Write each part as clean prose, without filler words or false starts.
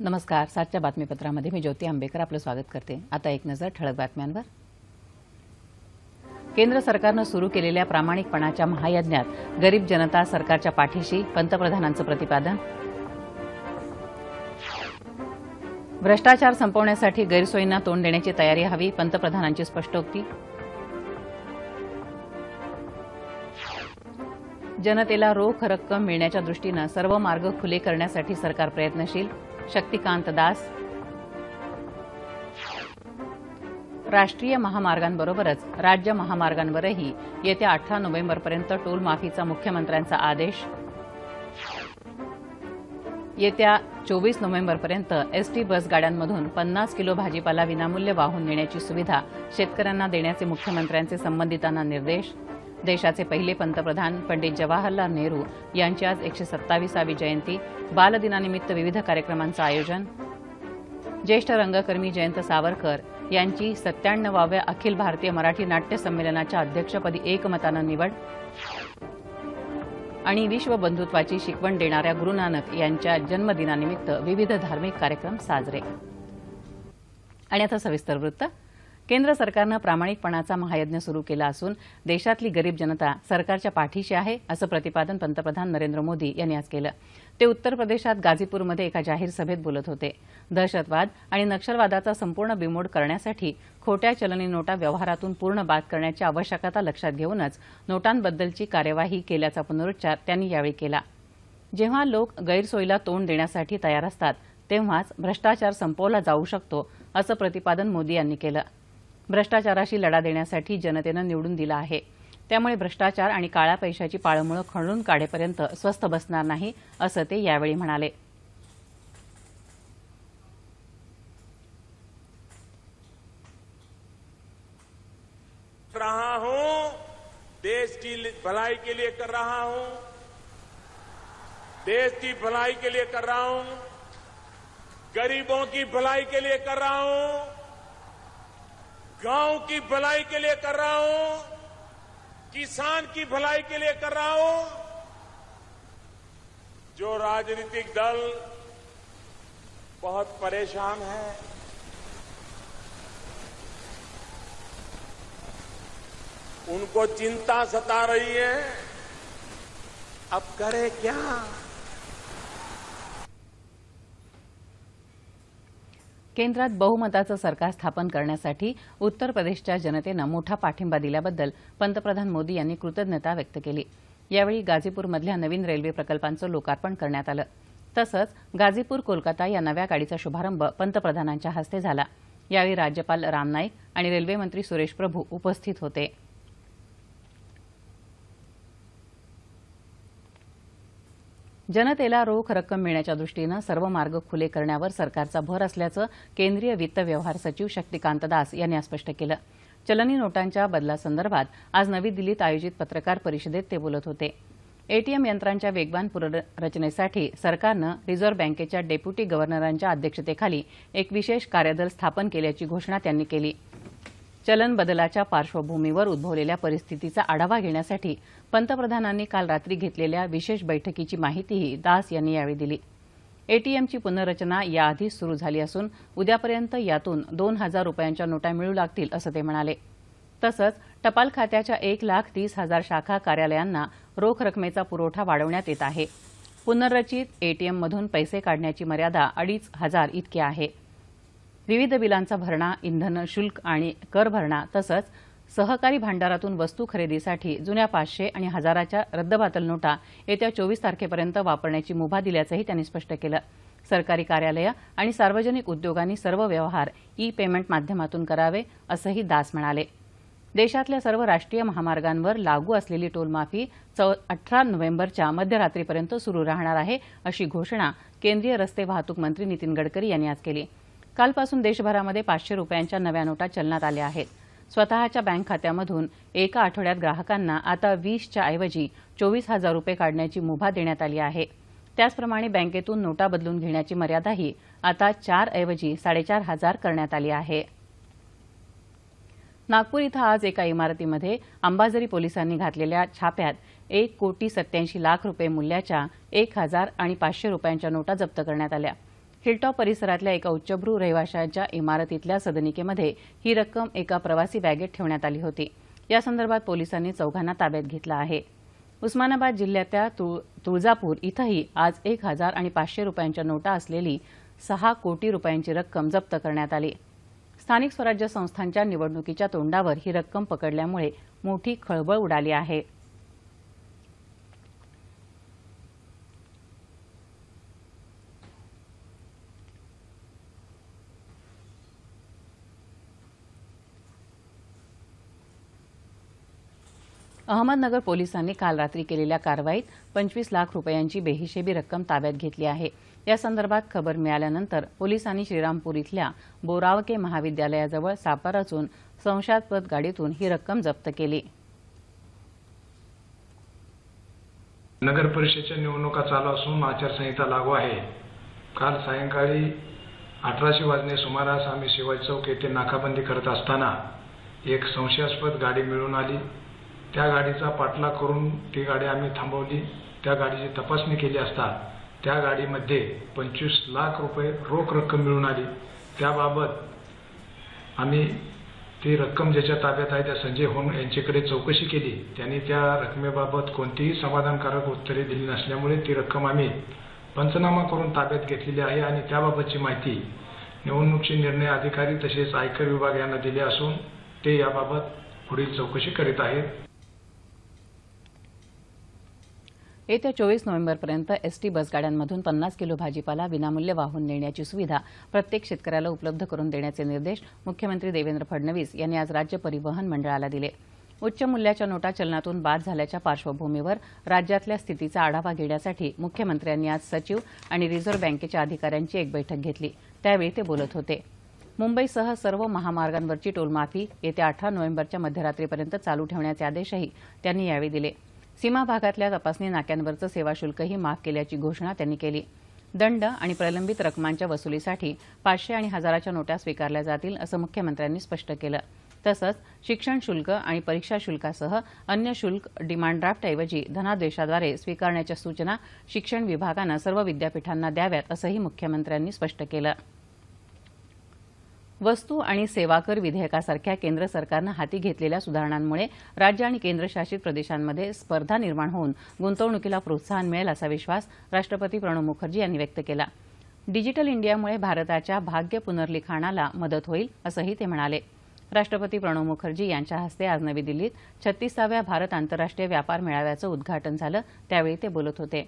नमस्कार. सातच्या बातमीपत्रामध्ये मी ज्योती आंबेकर आपलं स्वागत करते. आता एक नजर ठळक बातम्यांवर. केंद्र सरकारनं सुरू केलेल्या प्रामाणिकपणाच्या महायज्ञात गरीब जनता सरकारच्या पाठीशी, पंतप्रधानांचं प्रतिपादन. भ्रष्टाचार संपवण्यासाठी गैरसोयींना तोंड देण्याची तयारी हवी, पंतप्रधानांची स्पष्टोक्ती. जनतेला रोख रक्कम मिळण्याच्या दृष्टीनं सर्व मार्ग खुले करण्यासाठी सरकार प्रयत्नशील, शक्तिकांत दास. राष्ट्रीय महामार्गांबरोबरच राज्य महामार्गांवरही येत्या 18 नोव्हेंबरपर्यंत टोल माफीचा मुख्यमंत्र्यांचा आदेश. येत्या 24 नोव्हेंबरपर्यंत एसटी बस गाड्यांमधून 50 किलो भाजीपाला विनामूल्य वाहून नेण्याची सुविधा शेतकऱ्यांना देण्याचे मुख्यमंत्र्यांचे संबंधितांना निर्देश. देशाचे पहिले पंतप्रधान पंडित जवाहरलाल नेहरू यांची आज 127वी जयंती, बालदिनानिमित्त विविध कार्यक्रमांचं आयोजन. ज्येष्ठ रंगकर्मी जयंत सावरकर यांची 97व्या अखिल भारतीय मराठी नाट्य संमेलनाच्या अध्यक्षपदी एकमतानं निवड. आणि विश्व बंधुत्वाची शिकवण देणाऱ्या गुरु नानक यांच्या जन्मदिनानिमित्त विविध धार्मिक कार्यक्रम साजरे. आणि आता सविस्तर वृत्त. केंद्र सरकारनं प्रामाणिकपणाचा महायज्ञ सुरू केला असून देशातली गरीब जनता सरकारच्या पाठीशी आहे, असं प्रतिपादन पंतप्रधान नरेंद्र मोदी यांनी आज केलं. ते उत्तर प्रदेशात गाझीपूरमध्ये एका जाहीर सभेत बोलत होते. दहशतवाद आणि नक्षलवादाचा संपूर्ण बिमोड करण्यासाठी खोट्या चलनी नोटा व्यवहारातून पूर्ण बाद करण्याची आवश्यकता लक्षात घेऊनच नोटांबद्दलची कार्यवाही केल्याचा पुनरुच्चार त्यांनी यावेळी केला. जेव्हा लोक गैरसोयीला तोंड देण्यासाठी तयार असतात तेव्हाच भ्रष्टाचार संपवला जाऊ शकतो, असं प्रतिपादन मोदी यांनी केलं. भ्रष्टाचाराशी लढा देण्यासाठी जनतेनं निवडून दिलं आहे, त्यामुळे भ्रष्टाचार आणि काळ्या पैशाची पाळंमुळं खणून काढेपर्यंत स्वस्थ बसणार नाही, असं ते यावेळी म्हणाले. रहा हूं, देश की भलाई के लिए कर रहा हूं, देश की भलाई के लिए कर रहा हूं, गरीबों की भलाई के लिए कर रहा हूं, गांव की भलाई के लिए कर रहा हूं, किसान की भलाई के लिए कर रहा हूं. जो राजनीतिक दल बहुत परेशान है, उनको चिंता सता रही है, अब करे क्या. केंद्रात बहुमताचं सरकार स्थापन करण्यासाठी उत्तर प्रदेशच्या जनतेनं मोठा पाठिंबा दिल्याबद्दल पंतप्रधान मोदी यांनी कृतज्ञता व्यक्त केली. यावेळी गाझीपूरमधल्या नवीन रेल्वे प्रकल्पांचं लोकार्पण करण्यात आलं. तसंच गाझीपूर कोलकाता या नव्या गाडीचा शुभारंभ पंतप्रधानांच्या हस्ते झाला. यावेळी राज्यपाल राम नाईक आणि रेल्वे मंत्री सुरेश प्रभू उपस्थित होते. जनतेला रोख रक्कम मिळण्याच्या दृष्टीनं सर्व मार्ग खुले करण्यावर सरकारचा भर असल्याचं केंद्रीय वित्त व्यवहार सचिव शक्तिकांत दास यांनी आज स्पष्ट केलं. चलनी नोटांच्या बदलासंदर्भात आज नवी दिल्लीत आयोजित पत्रकार परिषदेत ते बोलत होते. एटीएम यंत्रांच्या वेगवान पुनर्रचनेसाठी सरकारनं रिझर्व्ह बँकेच्या डेप्युटी गव्हर्नरांच्या अध्यक्षतेखाली एक विशेष कार्यदल स्थापन केल्याची घोषणा त्यांनी केली. चलन बदलाच्या पार्श्वभूमीवर उद्भवलेल्या परिस्थितीचा आढावा घेण्यासाठी पंतप्रधानांनी काल रात्री घेतलेल्या विशेष बैठकीची माहितीही दास यांनी यावेळी दिली. एटीएमची पुनर्रचना याआधीच सुरू झाली असून उद्यापर्यंत यातून 2,000 रुपयांच्या नोटा मिळू लागतील, असं ते म्हणाले. तसंच टपाल खात्याच्या 1,30,000 शाखा कार्यालयांना रोख रकमेचा पुरवठा वाढवण्यात येत आहे. पुनर्रचित एटीएममधून पैसे काढण्याची मर्यादा 2,500 इतकी आहे. विविध बिलांचा भरणा, इंधन शुल्क आणि कर भरणा तसंच सहकारी भांडारातून वस्तू खरेदीसाठी जुन्या 500 आणि 1000च्या रद्दबातल नोटा येत्या 24 तारखेपर्यंत वापरण्याची मुभा दिल्याचंही त्यांनी स्पष्ट केलं. सरकारी कार्यालयं आणि सार्वजनिक उद्योगांनी सर्व व्यवहार ई-पेमेंट माध्यमातून करावे, असंही दास म्हणाले. देशातल्या सर्व राष्ट्रीय महामार्गांवर लागू असलेली टोलमाफी 18 नोव्हेंबरच्या मध्यरात्रीपर्यंत सुरू राहणार आहे, अशी घोषणा केंद्रीय रस्ते वाहतूक मंत्री नितीन गडकरी यांनी आज केली. कालपासून देशभरामध्ये 500 रुपयांच्या नव्या नोटा चलनात आल्या आहेत. स्वतःच्या बँक खात्यामधून एका आठवड्यात ग्राहकांना आता 20च्या ऐवजी 24,000 रुपये काढण्याची मुभा देण्यात आली आहे. त्याचप्रमाणे बँकेतून नोटा बदलून घेण्याची मर्यादाही आता 4 ऐवजी 4,500 करण्यात आली आहे. नागपूर इथं आज एका इमारतीमध्ये अंबाझरी पोलिसांनी घातलेल्या छाप्यात 1,87,00,000 रुपये मूल्याच्या 1,000 आणि 500 रुपयांच्या नोटा जप्त करण्यात आल्या. हिलटॉप परिसरातल्या एका उच्चभ्रू रहिवाशांच्या इमारतीतल्या सदनिकेमध्ये ही रक्कम एका प्रवासी बॅगेत ठेवण्यात आली होती। या संदर्भात पोलिसांनी चौघांना ताब्यात घेतलं आहे। उस्मानाबाद जिल्ह्यातल्या तुळजापूर इथंही आज 1000 आणि 500 रुपयांच्या नोटा असलेली 6 कोटी रुपयांची रक्कम जप्त करण्यात आली। स्थानिक स्वराज्य संस्थांच्या निवडणुकीच्या तोंडावर ही रक्कम पकडल्यामुळे मोठी खळबळ उडाली आहे। अहमदनगर पोलिसांनी काल रात्री केलेल्या कारवाईत 25 लाख रुपयांची बेहिशेबी रक्कम ताब्यात घेतली आहे। या संदर्भात खबर मिळाल्यानंतर पोलिसांनी श्रीरामपूर इथल्या बोरावके महाविद्यालयाजवळ सापळा रचून संशयास्पद गाडीतून ही रक्कम जप्त केली। नगर परिषदेच्या निवडणुका चालू असून आचारसंहिता लागू आहे। काल सायंकाळी 18 वाजणे सुमारास आम्ही शिवाजी चौक येथे नाकाबंदी करत असताना एक संशयास्पद गाडी मिळून आली। त्या गाडीचा पाठलाग करून ती गाडी आम्ही थांबवली। त्या गाडीची तपासणी केली असता त्या गाडीमध्ये 25 लाख रुपये रोख रक्कम मिळून आली। त्याबाबत आम्ही ती रक्कम ज्याच्या ताब्यात आहे त्या संजय होन यांच्याकडे चौकशी केली। त्यांनी त्या रकमेबाबत कोणतीही समाधानकारक उत्तरे दिली नसल्यामुळे ती रक्कम आम्ही पंचनामा करून ताब्यात घेतलेली आहे आणि त्याबाबतची माहिती निवडणुकीचे निर्णय अधिकारी तसेच आयकर विभाग यांना दिली असून ते याबाबत पुढील चौकशी करीत आहेत। येत्या 24 नोव्हेंबरपर्यंत एसटी बसगाड्यांमधून 50 किलो भाजीपाला विनामूल्य वाहून नेण्याची सुविधा प्रत्येक शेतकऱ्याला उपलब्ध करून देण्याचे निर्देश मुख्यमंत्री देवेंद्र फडणवीस यांनी आज राज्य परिवहन मंडळाला दिले। उच्च मूल्याच्या नोटा चलनातून बाद झाल्याच्या पार्श्वभूमीवर राज्यातल्या स्थितीचा आढावा घेण्यासाठी मुख्यमंत्र्यांनी आज सचिव आणि रिझर्व्ह बँकेच्या अधिकाऱ्यांची एक बैठक घेतली। त्यावेळी ते बोलत होते। मुंबईसह सर्व महामार्गांवरची टोलमाफी येत्या 18 नोव्हेंबरच्या मध्यरात्रीपर्यंत चालू ठेवण्याचे आदेशही त्यांनी यावेळी दिले। सीमा भागातल्या तपासणी नाक्यांवरचं सेवा शुल्कही माफ केल्याची घोषणा त्यांनी केली। दंड आणि प्रलंबित रकमांच्या वसुलीसाठी 500 आणि 1000च्या नोटा स्वीकारल्या जातील असं मुख्यमंत्र्यांनी स्पष्ट केलं। तसंच शिक्षण शुल्क आणि परीक्षा शुल्कासह अन्य शुल्क डिमांड ड्राफ्टऐवजी धनादेशाद्वारे स्वीकारण्याच्या सूचना शिक्षण विभागानं सर्व विद्यापीठांना द्याव्यात असंही मुख्यमंत्र्यांनी स्पष्ट केलं। वस्तू आणि सेवा कर विधेयकासारख्या केंद्र सरकारनं हाती घेतलेल्या सुधारणांमुळे राज्य आणि केंद्रशासित प्रदेशांमध्ये स्पर्धा निर्माण होऊन गुंतवणुकीला प्रोत्साहन मिळेल असा विश्वास राष्ट्रपती प्रणव मुखर्जी यांनी व्यक्त केला। डिजिटल इंडियामुळे भारताच्या भाग्य पुनर्लिखाणाला मदत होईल असंही ते म्हणाले। राष्ट्रपती प्रणव मुखर्जी यांच्या हस्ते आज नवी दिल्लीत 36व्या भारत आंतरराष्ट्रीय व्यापार मेळाव्याचं उद्घाटन झालं। त्यावेळी ते बोलत होते।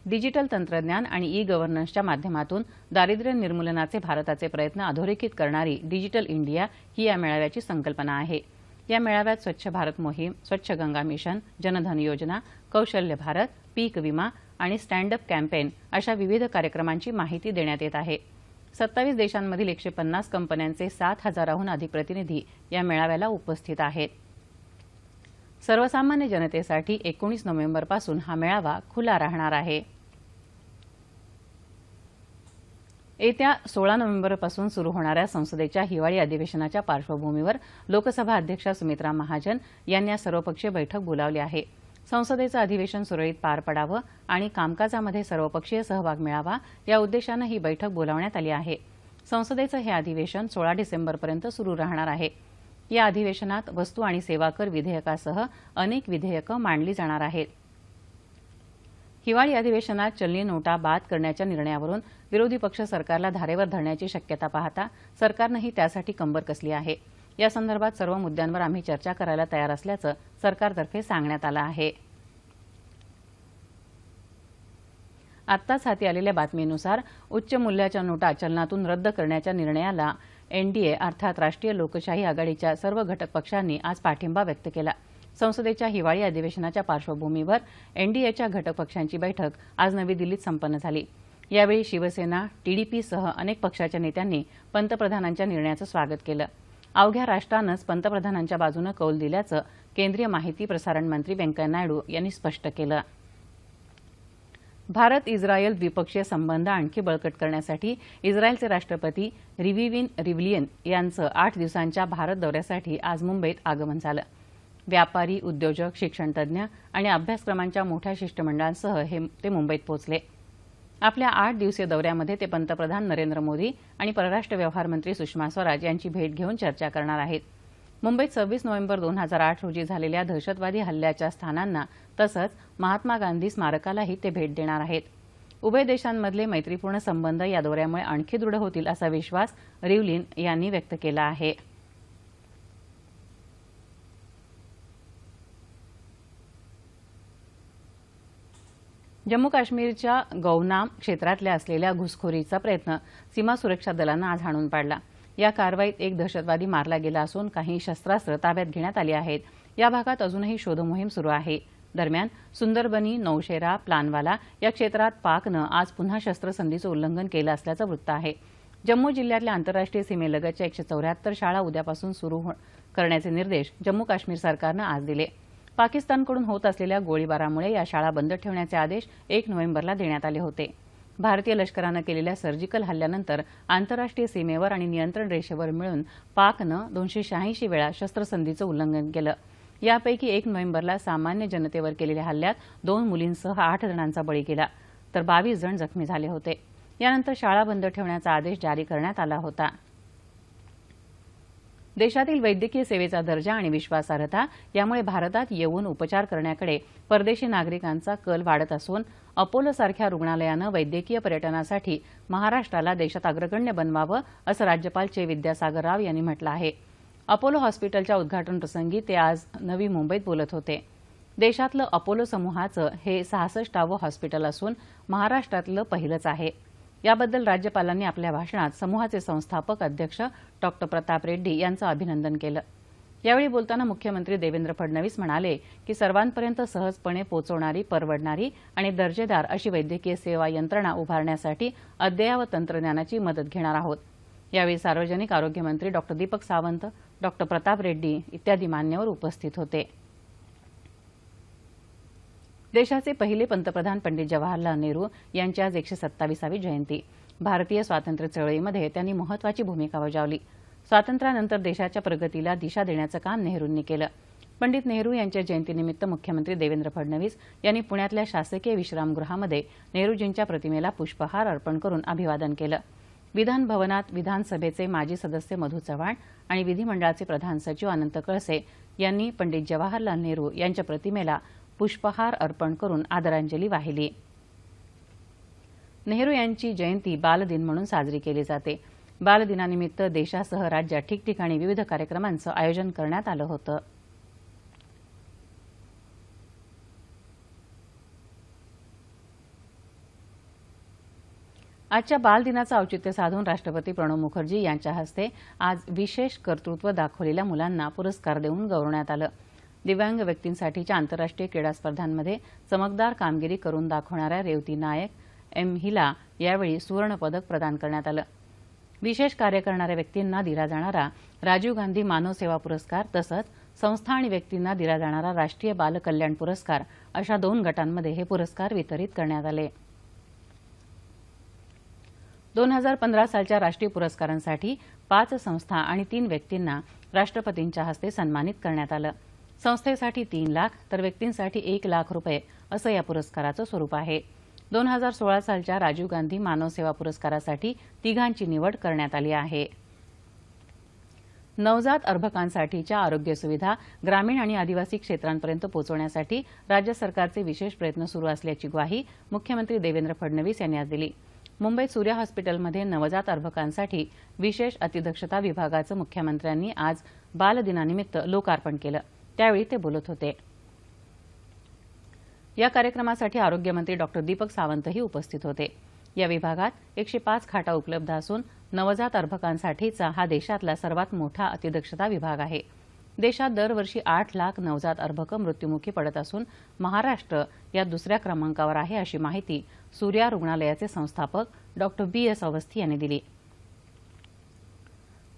डिजिटल तंत्रज्ञान आणि ई गव्हर्नन्सच्या माध्यमातून दारिद्र्य निर्मूलनाचे भारताचे प्रयत्न अधोरेखित करणारी डिजिटल इंडिया ही या मेळाव्याची संकल्पना आहे। या मेळाव्यात स्वच्छ भारत मोहीम, स्वच्छ गंगा मिशन, जनधन योजना, कौशल्य भारत, पीक विमा आणि स्टँड अप कॅम्पेन अशा विविध कार्यक्रमांची माहिती देण्यात येत आहे। 27 देशांमधील 150 कंपन्यांचे 7000हून अधिक प्रतिनिधी या मेळाव्याला उपस्थित आहेत। सर्वसामान्य जनतेसाठी 19 नोव्हेंबरपासून हा मेळावा खुला राहणार आहे। येत्या 16 नोव्हेंबरपासून सुरू होणाऱ्या संसदेच्या हिवाळी अधिवेशनाच्या पार्श्वभूमीवर लोकसभा अध्यक्षा सुमित्रा महाजन यांनी आज सर्वपक्षीय बैठक बोलावली आहे। संसदेचं अधिवेशन सुरळीत पार पडावं आणि कामकाजामध्ये सर्वपक्षीय सहभाग मिळावा या उद्देशानं ही बैठक बोलावण्यात आली आहे। संसदेचं हे अधिवेशन 16 डिसेंबरपर्यंत सुरू राहणार आहे। या अधिवेशनात वस्तू आणि सेवा कर विधेयकासह अनेक विधेयकं मांडली जाणार आहेत। हिवाळी अधिवेशनात चलनी नोटा बाद करण्याच्या निर्णयावरून विरोधी पक्ष सरकारला धारेवर धरण्याची शक्यता पाहता सरकारनंही त्यासाठी कंबर कसली आहे। या संदर्भात सर्व मुद्द्यांवर आम्ही चर्चा करायला तयार असल्याचं सरकारतर्फे सांगण्यात आलं आहे। आत्ताच हाती आलेल्या बातमीनुसार उच्च मूल्याच्या नोटा चलनातून रद्द करण्याच्या निर्णयाला एनडीए अर्थात राष्ट्रीय लोकशाही आघाडीच्या सर्व घटक पक्षांनी आज पाठिंबा व्यक्त केला। संसदेच्या हिवाळी अधिवेशनाच्या पार्श्वभूमीवर एनडीएच्या घटक पक्षांची बैठक आज नवी दिल्लीत संपन्न झाली। यावेळी शिवसेना, टीडीपीसह अनेक पक्षाच्या नेत्यांनी पंतप्रधानांच्या निर्णयाचं स्वागत केलं। अवघ्या राष्ट्रानंच पंतप्रधानांच्या बाजूनं कौल दिल्याचं केंद्रीय माहिती प्रसारण मंत्री व्यंकय्या नायडू यांनी स्पष्ट केलं। भारत इस्रायल द्विपक्षीय संबंध आणखी बळकट करण्यासाठी इस्रायलचे राष्ट्रपती रिव्हिन रिव्हलिन यांचं 8 दिवसांच्या भारत दौऱ्यासाठी आज मुंबईत आगमन झालं। व्यापारी, उद्योजक, शिक्षणतज्ज्ञ आणि अभ्यासक्रमांच्या मोठ्या शिष्टमंडळांसह ते मुंबईत पोहोचले। आपल्या 8 दिवसीय दौऱ्यामध्ये ते पंतप्रधान नरेंद्र मोदी आणि परराष्ट्र व्यवहार मंत्री सुषमा स्वराज यांची भेट घेऊन चर्चा करणार आहेत. मुंबईत 26 नोव्हेंबर 2008 रोजी झालेल्या दहशतवादी हल्ल्याच्या स्थानांना तसंच महात्मा गांधी स्मारकालाही ते भेट देणार आहेत. उभय देशांमधले मैत्रीपूर्ण संबंध या दौऱ्यामुळे आणखी दृढ होतील असा विश्वास रिव्हलिन यांनी व्यक्त केला आहे. जम्मू काश्मीरच्या गौनाम क्षेत्रातल्या असलेल्या घुसखोरीचा प्रयत्न सीमा सुरक्षा दलानं आज हाणून पाडला. या कारवाईत एक दहशतवादी मारला गेला असून काही शस्त्रास्त्र ताब्यात घेण्यात आली आहेत. या भागात अजूनही शोधमोहीम सुरू आहे. दरम्यान सुंदरबनी, नौशेरा, प्लानवाला या क्षेत्रात पाकनं आज पुन्हा शस्त्रसंधीचं उल्लंघन केलं असल्याचं वृत्त आहे. जम्मू जिल्ह्यातल्या आंतरराष्ट्रीय सीमेलगतच्या 174 शाळा उद्यापासून सुरू करण्याचे निर्देश जम्मू काश्मीर सरकारनं आज दिले. पाकिस्तानकडून होत असलेल्या गोळीबारामुळे या शाळा बंद ठेवण्याचे आदेश 1 नोव्हेंबरला देण्यात आले होते. भारतीय लष्करानं केलेल्या सर्जिकल हल्ल्यानंतर आंतरराष्ट्रीय सीमेवर आणि नियंत्रण रेषेवर मिळून पाकनं 286 वेळा शस्त्रसंधीचं उल्लंघन केलं. यापैकी 1 नोव्हेंबरला सामान्य जनतेवर केलेल्या हल्ल्यात 2 मुलींसह 8 जणांचा बळी गेला तर 22 जण जखमी झाले होते. यानंतर शाळा बंद ठेवण्याचा आदेश जारी करण्यात आला होता. देशातील वैद्यकीय सेवेचा दर्जा आणि विश्वासार्हता यामुळे भारतात येऊन उपचार करण्याकडे परदेशी नागरिकांचा कल वाढत असून अपोलोसारख्या रुग्णालयानं वैद्यकीय पर्यटनासाठी महाराष्ट्राला देशात अग्रगण्य बनवावं असं राज्यपाल चे विद्यासागर राव यांनी म्हटलं आहे. अपोलो हॉस्पिटलच्या उद्घाटनप्रसंगी ते आज नवी मुंबईत बोलत होते. देशातलं अपोलो समूहाचं हे 66वे हॉस्पिटल असून महाराष्ट्रातलं पहिलंच आहे. याबद्दल राज्यपालांनी आपल्या भाषणात समूहाचे संस्थापक अध्यक्ष डॉ. प्रताप रेड्डी यांचं अभिनंदन केलं. यावेळी बोलताना मुख्यमंत्री देवेंद्र फडणवीस म्हणाले की सर्वांपर्यंत सहजपणे पोहोचवणारी, परवडणारी आणि दर्जेदार अशी वैद्यकीय सेवा यंत्रणा उभारण्यासाठी अद्ययावत तंत्रज्ञानाची मदत घेणार आहोत. यावेळी सार्वजनिक आरोग्य मंत्री डॉ. दीपक सावंत, डॉ. प्रताप रेड्डी इत्यादी मान्यवर उपस्थित होते. देशाचे पहिले पंतप्रधान पंडित जवाहरलाल नेहरू यांची आज 127वी जयंती. भारतीय स्वातंत्र्य चळवळीमध्ये त्यांनी महत्त्वाची भूमिका बजावली. स्वातंत्र्यानंतर देशाच्या प्रगतीला दिशा देण्याचं काम नेहरूंनी केलं. पंडित नेहरू यांच्या जयंतीनिमित्त मुख्यमंत्री देवेंद्र फडणवीस यांनी पुण्यातल्या शासकीय विश्रामगृहामध्ये नेहरूजींच्या प्रतिमेला पुष्पहार अर्पण करून अभिवादन केलं. विधान भवनात विधानसभेचे माजी सदस्य मधू चव्हाण आणि विधिमंडळाचे प्रधान सचिव अनंत कळसे यांनी पंडित जवाहरलाल नेहरू यांच्या प्रतिमेला पुष्पहार अर्पण करून आदरांजली वाहिली. नेहरू यांची जयंती बालदिन म्हणून साजरी केली जाते. बालदिनानिमित्त देशासह राज्यात ठिकठिकाणी विविध कार्यक्रमांचं आयोजन करण्यात आलं होतं. आजच्या बालदिनाचं औचित्य साधून राष्ट्रपती प्रणव मुखर्जी यांच्या हस्ते आज विशेष कर्तृत्व दाखवलेल्या मुलांना पुरस्कार देऊन गौरवण्यात आलं. दिव्यांग व्यक्तींसाठीच्या आंतरराष्ट्रीय क्रीडा स्पर्धांमध्ये चमकदार कामगिरी करून दाखवणाऱ्या रेवती नायक, एम हिला यावेळी सुवर्ण पदक प्रदान करण्यात आलं. विशेष कार्य करणाऱ्या व्यक्तींना दिला जाणारा राजीव गांधी मानव सेवा पुरस्कार तसंच संस्था आणि व्यक्तींना दिला जाणारा राष्ट्रीय बाल कल्याण पुरस्कार अशा 2 गटांमध्ये हे पुरस्कार वितरित करण्यात आले. 2015 सालच्या राष्ट्रीय पुरस्कारांसाठी 5 संस्था आणि 3 व्यक्तींना राष्ट्रपतींच्या हस्ते सन्मानित करण्यात आलं. संस्थेसाठी 3 लाख तर व्यक्तींसाठी 1 लाख रुपये असं या पुरस्काराचं स्वरूप आहे. 2016 सालच्या राजीव गांधी मानव सेवा पुरस्कारासाठी 3घांची निवड करण्यात आली आहे. नवजात अर्भकांसाठीच्या आरोग्य सुविधा ग्रामीण आणि आदिवासी क्षेत्रांपर्यंत पोहोचवण्यासाठी राज्य सरकारचे विशेष प्रयत्न सुरू असल्याची ग्वाही मुख्यमंत्री देवेंद्र फडणवीस यांनी आज दिली. मुंबईत सूर्या हॉस्पिटलमध्ये नवजात अर्भकांसाठी विशेष अतिदक्षता विभागाचं मुख्यमंत्र्यांनी आज बालदिनानिमित्त लोकार्पण केलं. त्यावेळी ते बोलत होते. या कार्यक्रमासाठी आरोग्यमंत्री डॉ. दीपक सावंतही उपस्थित होते. या विभागात 105 खाटा उपलब्ध असून नवजात अर्भकांसाठीचा हा देशातला सर्वात मोठा अतिदक्षता विभाग आहे. देशात दरवर्षी 8 लाख नवजात अर्भकं मृत्युमुखी पडत असून महाराष्ट्र या 2ऱ्या क्रमांकावर आहे अशी माहिती सूर्या रुग्णालयाचे संस्थापक डॉ. बी.एस. अवस्थी यांनी दिली.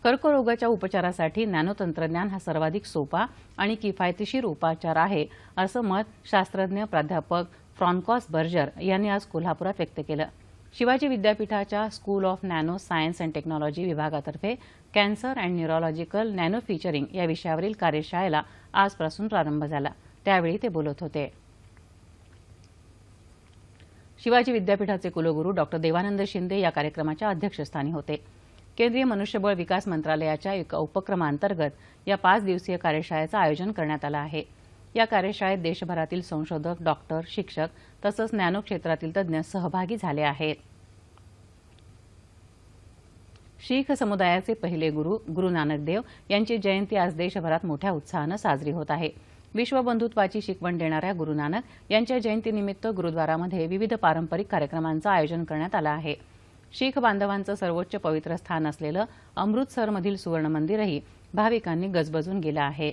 कर्करोगाच्या उपचारासाठी नॅनो तंत्रज्ञान हा सर्वाधिक सोपा आणि किफायतशीर उपचार आहे असं मत शास्त्रज्ञ प्राध्यापक फ्रॉन्कॉस बर्जर यांनी आज कोल्हापुरात व्यक्त केलं. शिवाजी विद्यापीठाच्या school of nano science and technology विभागातर्फे cancer and neurological nano featuring या विषयावरील कार्यशाळेला आजपासून प्रारंभ झाला. त्यावेळी ते बोलत होते. शिवाजी विद्यापीठाचे कुलगुरू डॉक्टर देवानंद शिंदे या कार्यक्रमाच्या अध्यक्षस्थानी होते. केंद्रीय मनुष्यबळ विकास मंत्रालयाच्या एका उपक्रमांतर्गत या 5 दिवसीय कार्यशाळेचं आयोजन करण्यात आलं आहे. या कार्यशाळेत देशभरातील संशोधक, डॉक्टर, शिक्षक तसंच नॅनो क्षेत्रातील तज्ज्ञ सहभागी झाले आहेत. शीख समुदायाचे पहिले गुरु नानक देव यांची जयंती आज देशभरात मोठ्या उत्साहानं साजरी होत आहे. विश्वबंधुत्वाची शिकवण देणाऱ्या गुरु नानक यांच्या जयंतीनिमित्त गुरुद्वारामध्ये विविध पारंपरिक कार्यक्रमांचं आयोजन करण्यात आलं आहे. शीख बांधवांचं सर्वोच्च पवित्र स्थान असलेलं अमृतसरमधील सुवर्ण मंदिरही भाविकांनी गजबजून गेलं आहे.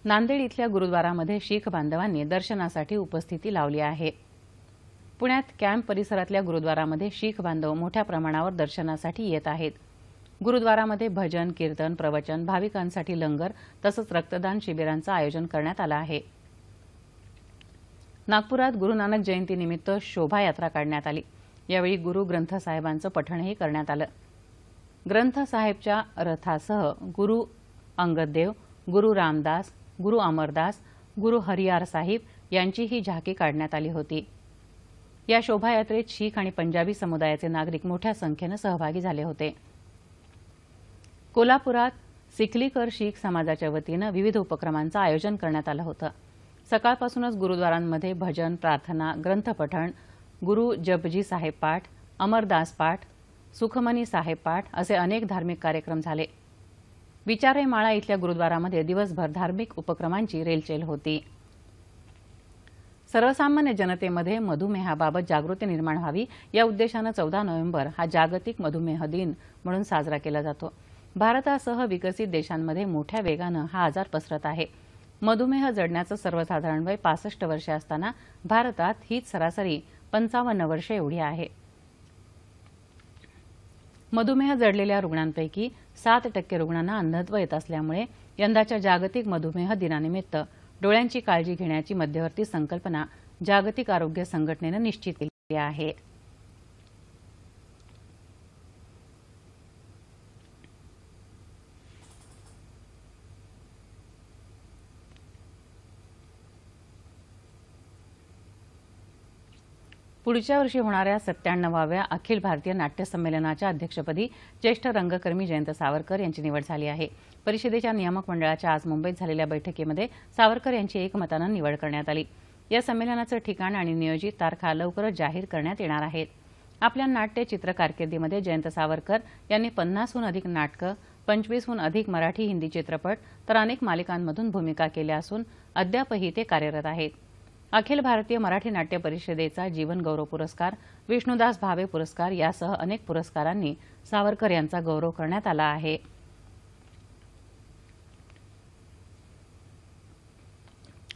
नांदेड इथल्या गुरुद्वारामध्ये शीख बांधवांनी दर्शनासाठी उपस्थिती लावली आहे. पुण्यात कॅम्प परिसरातल्या गुरुद्वारामध्ये शीख बांधव मोठ्या प्रमाणावर दर्शनासाठी येत आहेत. गुरुद्वारामध्ये भजन, कीर्तन, प्रवचन, भाविकांसाठी लंगर तसंच रक्तदान शिबिरांचं आयोजन करण्यात आलं आहे. नागपुरात गुरु नानक जयंतीनिमित्त शोभायात्रा काढण्यात आली. यावेळी गुरु ग्रंथ साहेबांचं पठणही करण्यात आलं. ग्रंथ साहेबच्या रथासह गुरु अंगददेव, गुरु रामदास, गुरु अमरदास, गुरु हरियार साहिब यांचीही झाकी काढण्यात आली होती. या शोभायात्रेत शीख आणि पंजाबी समुदायाचे नागरिक मोठ्या संख्येनं सहभागी झाले होते. कोल्हापुरात सिखलीकर शीख समाजाच्या वतीनं विविध उपक्रमांचं आयोजन करण्यात आलं होतं. सकाळपासूनच गुरुद्वारांमध्ये भजन, प्रार्थना, ग्रंथपठण, गुरु जपजी साहेब पाठ, अमरदास पाठ, सुखमनी साहेब पाठ असे अनेक धार्मिक कार्यक्रम झाले. विचारे माळा इथल्या गुरुद्वारामध्ये दिवसभर धार्मिक उपक्रमांची रेलचेल होती. सर्वसामान्य जनतेमध्ये मधुमेहाबाबत जागृती निर्माण व्हावी या उद्देशानं 14 नोव्हेंबर हा जागतिक मधुमेह दिन म्हणून साजरा केला जातो. भारतासह विकसित देशांमध्ये मोठ्या वेगानं हा आजार पसरत आहे. मधुमेह जडण्याचं सर्वसाधारण वय 65 वर्षे असताना भारतात हीच सरासरी 55 वर्षे एवढी आहे. मधुमेह जडलेल्या रुग्णांपैकी 7% रुग्णांना अंधत्व येत असल्यामुळे यंदाच्या जागतिक मधुमेह दिनानिमित्त डोळ्यांची काळजी घेण्याची मध्यवर्ती संकल्पना जागतिक आरोग्य संघटनेनं निश्चित केली आहे. पुढच्या वर्षी होणाऱ्या 97व्या अखिल भारतीय नाट्य संमेलनाच्या अध्यक्षपदी ज्येष्ठ रंगकर्मी जयंत सावरकर यांची निवड झाली आहे. परिषदेच्या नियामक मंडळाच्या आज मुंबईत झालेल्या बैठकीमध्ये सावरकर यांची एकमतानं निवड करण्यात आली. या संमेलनाचं ठिकाण आणि नियोजित तारखा लवकरच जाहीर करण्यात येणार आहेत. आपल्या नाट्य चित्र कारकिर्दीमध्ये जयंत सावरकर यांनी 50हून अधिक नाटकं, 25हून अधिक मराठी हिंदी चित्रपट तर अनेक मालिकांमधून भूमिका केल्या असून अद्यापही ते कार्यरत आहेत. अखिल भारतीय मराठी नाट्य परिषदेचा जीवन गौरव पुरस्कार, विष्णुदास भावे पुरस्कार यासह अनेक पुरस्कारांनी सावरकर यांचा गौरव करण्यात आला आहे.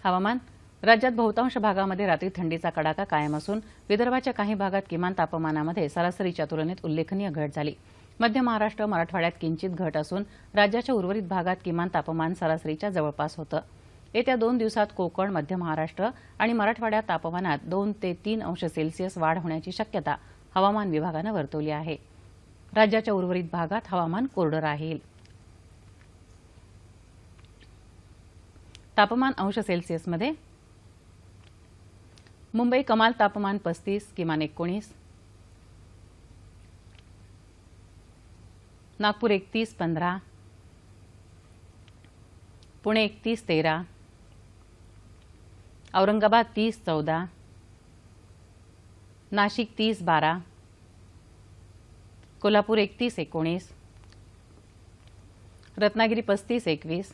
हवामान. राज्यात बहुतांश भागामध्ये रात्री थंडीचा कडाका कायम असून विदर्भाच्या काही भागात किमान तापमानामध्ये सरासरीच्या तुलनेत उल्लेखनीय घट झाली. मध्य महाराष्ट्र, मराठवाड्यात किंचित घट असून राज्याच्या उर्वरित भागात किमान तापमान सरासरीच्या जवळपास होतं. येत्या 2 दिवसात कोकण, मध्य महाराष्ट्र आणि मराठवाड्यात तापमानात 2 ते 3 अंश सेल्सिअस वाढ होण्याची शक्यता हवामान विभागानं वर्तवली आहे. राज्याच्या उर्वरित भागात हवामान कोरडं राहील. तापमान अंश सेल्सिअसमध्ये मुंबई कमाल तापमान 35, किमान 19, नागपूर 31-15, पुणे 31-13, औरंगाबाद 30-14, नाशिक 30-12, कोल्हापूर 31-19, रत्नागिरी 35-21,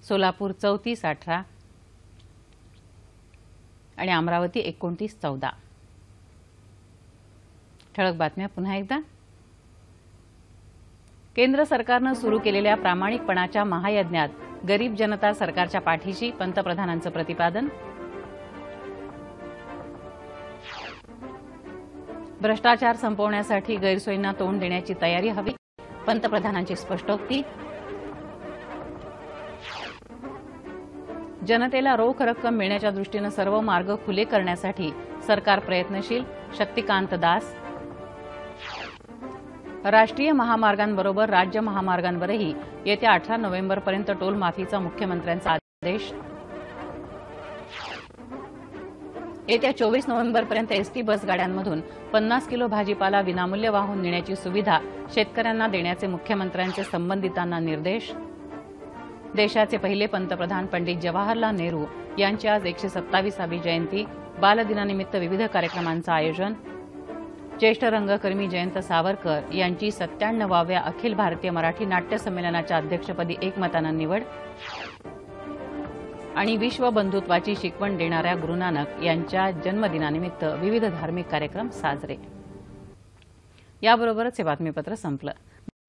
सोलापूर 34-18 आणि अमरावती 29-14. ठळक बातम्या पुन्हा एकदा. केंद्र सरकारनं सुरू केलेल्या प्रामाणिकपणाच्या महायज्ञात गरीब जनता सरकारच्या पाठीशी, पंतप्रधानांचं प्रतिपादन. भ्रष्टाचार संपवण्यासाठी गैरसोयींना तोंड देण्याची तयारी हवी, पंतप्रधानांची स्पष्टोक्ती. जनतेला रोख रक्कम मिळण्याच्या दृष्टीनं सर्व मार्ग खुले करण्यासाठी सरकार प्रयत्नशील, शक्तिकांत दास. राष्ट्रीय महामार्गांबरोबर राज्य महामार्गांवरही येत्या 18 नोव्हेंबरपर्यंत टोल माफीचा मुख्यमंत्र्यांचा आदेश. येत्या 24 नोव्हेंबरपर्यंत एसटी बस गाड्यांमधून 50 किलो भाजीपाला विनामूल्य वाहून नेण्याची सुविधा शेतकऱ्यांना देण्याचे मुख्यमंत्र्यांचे संबंधितांना निर्देश. देशाचे पहिले पंतप्रधान पंडित जवाहरलाल नेहरू यांची आज 127वी जयंती. बालदिनानिमित्त विविध कार्यक्रमांचं आयोजन. ज्येष्ठ रंगकर्मी जयंत सावरकर यांची 97व्या अखिल भारतीय मराठी नाट्य संमेलनाच्या अध्यक्षपदी एकमतानं निवड. आणि विश्व बंधुत्वाची शिकवण देणाऱ्या गुरु नानक यांच्या जन्मदिनानिमित्त विविध धार्मिक कार्यक्रम साजरे. याबरोबरच हे बातमीपत्र संपलं.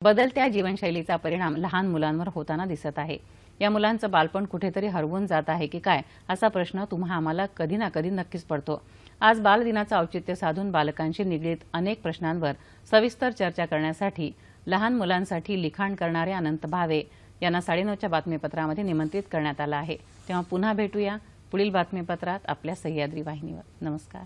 बदलत्या जीवनशैलीचा परिणाम लहान मुलांवर होताना दिसत आहे. या मुलांचं बालपण कुठेतरी हरवून जात आहे की काय असा प्रश्न तुम्हा आम्हाला कधी ना कधी नक्कीच पडतो. आज बालदिनाचं औचित्य साधून बालकांशी निगडीत अनेक प्रश्नांवर सविस्तर चर्चा करण्यासाठी लहान मुलांसाठी लिखाण करणारे अनंत भावे यांना 9:30च्या बातमीपत्रामध्ये निमंत्रित करण्यात आलं आहे. तेव्हा पुन्हा भेटूया पुढील बातमीपत्रात आपल्या सह्याद्री वाहिनीवर. नमस्कार.